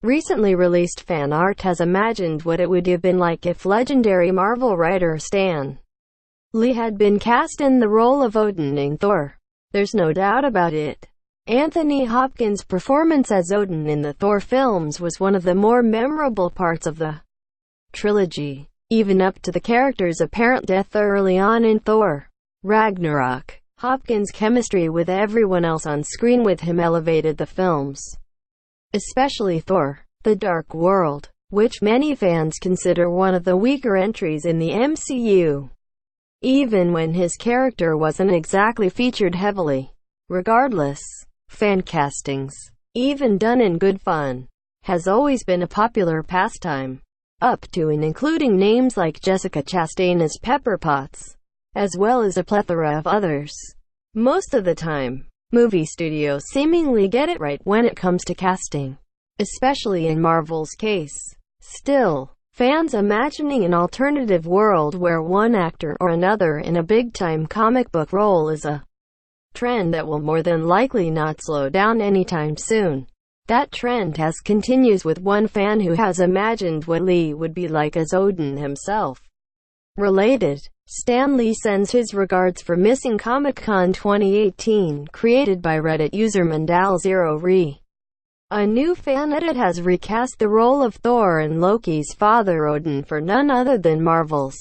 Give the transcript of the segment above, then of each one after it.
Recently released fan art has imagined what it would have been like if legendary Marvel writer Stan Lee had been cast in the role of Odin in Thor. There's no doubt about it. Anthony Hopkins' performance as Odin in the Thor films was one of the more memorable parts of the trilogy, even up to the character's apparent death early on in Thor Ragnarok. Hopkins' chemistry with everyone else on screen with him elevated the films, especially Thor: The Dark World, which many fans consider one of the weaker entries in the MCU, even when his character wasn't exactly featured heavily. Regardless, fan castings, even done in good fun, has always been a popular pastime, up to and including names like Jessica Chastain as Pepper Potts, as well as a plethora of others. Most of the time, movie studios seemingly get it right when it comes to casting, especially in Marvel's case. Still, fans imagining an alternative world where one actor or another in a big-time comic book role is a trend that will more than likely not slow down anytime soon. That trend continues with one fan who has imagined what Lee would be like as Odin himself. Related, Stan Lee sends his regards for missing Comic-Con 2018, created by Reddit user Mandal0re. A new fan edit has recast the role of Thor and Loki's father Odin for none other than Marvel's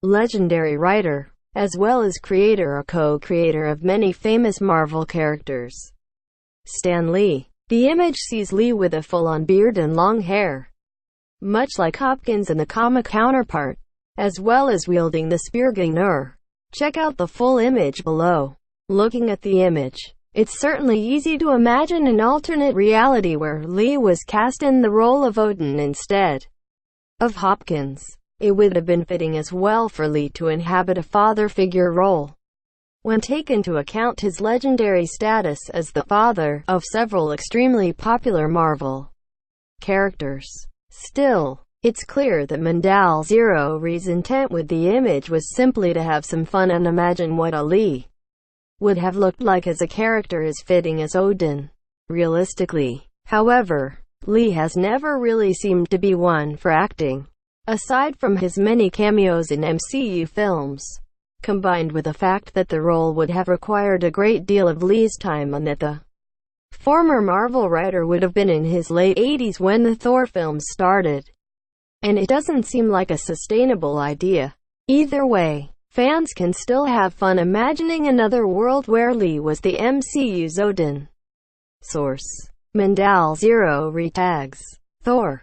legendary writer, as well as creator or co-creator of many famous Marvel characters, Stan Lee. The image sees Lee with a full-on beard and long hair, much like Hopkins and the comic counterpart, as well as wielding the spear Gungnir. Check out the full image below. Looking at the image, it's certainly easy to imagine an alternate reality where Lee was cast in the role of Odin instead of Hopkins. It would have been fitting as well for Lee to inhabit a father figure role, when taken into account his legendary status as the father of several extremely popular Marvel characters. Still, it's clear that Mandal0re's intent with the image was simply to have some fun and imagine what a Lee would have looked like as a character as fitting as Odin. Realistically, however, Lee has never really seemed to be one for acting, aside from his many cameos in MCU films, combined with the fact that the role would have required a great deal of Lee's time and that the former Marvel writer would have been in his late 80s when the Thor films started, and it doesn't seem like a sustainable idea. Either way, fans can still have fun imagining another world where Lee was the MCU's Odin. Source: Mandal0re tags Thor.